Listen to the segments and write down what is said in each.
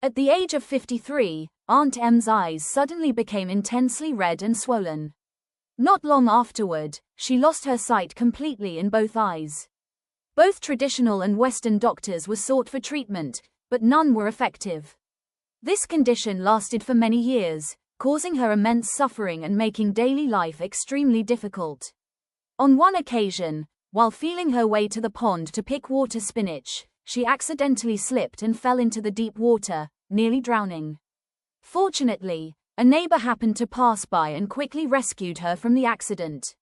At the age of 53, Aunt M's eyes suddenly became intensely red and swollen. Not long afterward, she lost her sight completely in both eyes. Both traditional and Western doctors were sought for treatment, but none were effective. This condition lasted for many years, causing her immense suffering and making daily life extremely difficult. On one occasion, while feeling her way to the pond to pick water spinach, she accidentally slipped and fell into the deep water, nearly drowning. Fortunately, a neighbor happened to pass by and quickly rescued her from the accident.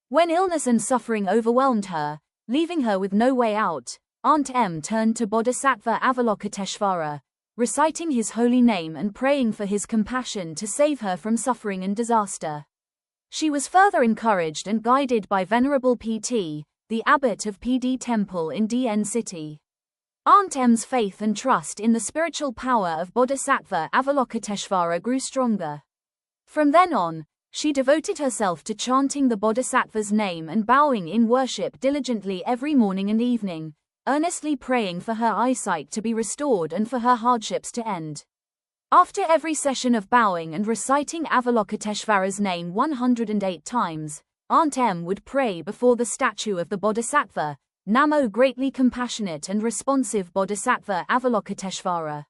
When illness and suffering overwhelmed her, leaving her with no way out, Aunt M turned to Bodhisattva Avalokiteshvara, reciting his holy name and praying for his compassion to save her from suffering and disaster. She was further encouraged and guided by Venerable Pt, the abbot of PD Temple in DN City. Aunt M's faith and trust in the spiritual power of Bodhisattva Avalokiteshvara grew stronger. From then on, she devoted herself to chanting the Bodhisattva's name and bowing in worship diligently every morning and evening, earnestly praying for her eyesight to be restored and for her hardships to end. After every session of bowing and reciting Avalokiteshvara's name 108 times, Aunt M would pray before the statue of the Bodhisattva, Namo greatly compassionate and responsive Bodhisattva Avalokiteshvara.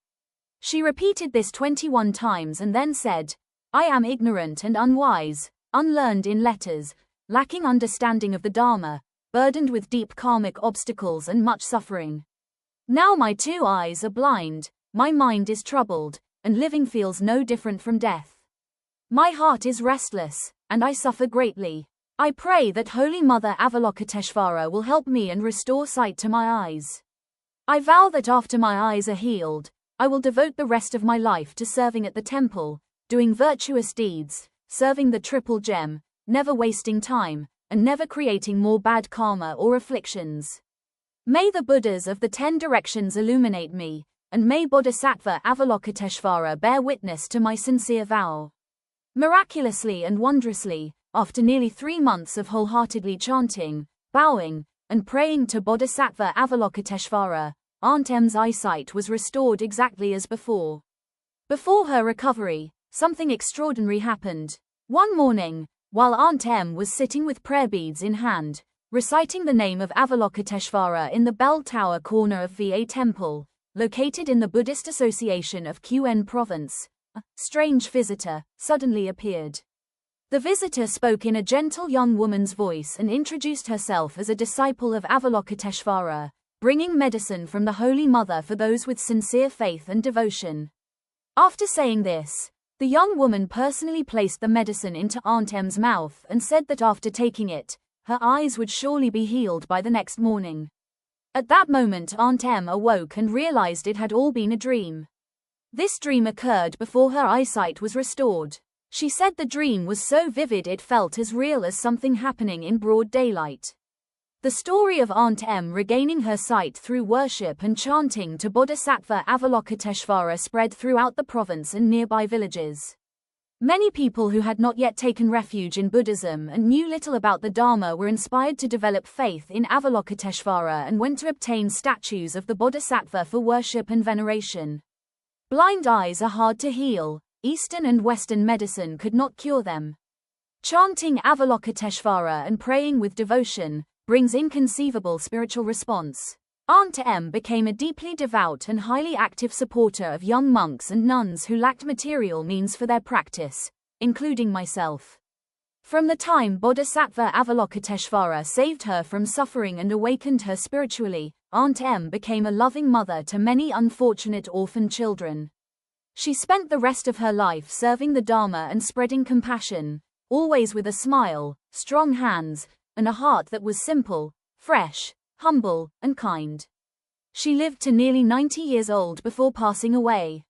She repeated this 21 times and then said, I am ignorant and unwise, unlearned in letters, lacking understanding of the Dharma, burdened with deep karmic obstacles and much suffering. Now my two eyes are blind, my mind is troubled, and living feels no different from death. My heart is restless, and I suffer greatly. I pray that Holy Mother Avalokiteshvara will help me and restore sight to my eyes. I vow that after my eyes are healed, I will devote the rest of my life to serving at the temple, doing virtuous deeds, serving the triple gem, never wasting time, and never creating more bad karma or afflictions. May the Buddhas of the 10 directions illuminate me, and may Bodhisattva Avalokiteshvara bear witness to my sincere vow. Miraculously and wondrously, after nearly 3 months of wholeheartedly chanting, bowing, and praying to Bodhisattva Avalokiteshvara, Aunt M's eyesight was restored exactly as before. Before her recovery, something extraordinary happened. One morning, while Aunt M was sitting with prayer beads in hand, reciting the name of Avalokiteshvara in the bell tower corner of VA Temple, located in the Buddhist Association of QN Province, a strange visitor suddenly appeared. The visitor spoke in a gentle young woman's voice and introduced herself as a disciple of Avalokiteshvara, bringing medicine from the Holy Mother for those with sincere faith and devotion. After saying this, the young woman personally placed the medicine into Aunt M's mouth and said that after taking it, her eyes would surely be healed by the next morning. At that moment Aunt M awoke and realized it had all been a dream. This dream occurred before her eyesight was restored. She said the dream was so vivid it felt as real as something happening in broad daylight. The story of Aunt M regaining her sight through worship and chanting to Bodhisattva Avalokiteshvara spread throughout the province and nearby villages. Many people who had not yet taken refuge in Buddhism and knew little about the Dharma were inspired to develop faith in Avalokiteshvara and went to obtain statues of the Bodhisattva for worship and veneration. Blind eyes are hard to heal. Eastern and Western medicine could not cure them. Chanting Avalokiteshvara and praying with devotion brings inconceivable spiritual response. Aunt M became a deeply devout and highly active supporter of young monks and nuns who lacked material means for their practice, including myself. From the time Bodhisattva Avalokiteshvara saved her from suffering and awakened her spiritually, Aunt M became a loving mother to many unfortunate orphan children. She spent the rest of her life serving the Dharma and spreading compassion, always with a smile, strong hands, and a heart that was simple, fresh, humble, and kind. She lived to nearly 90 years old before passing away.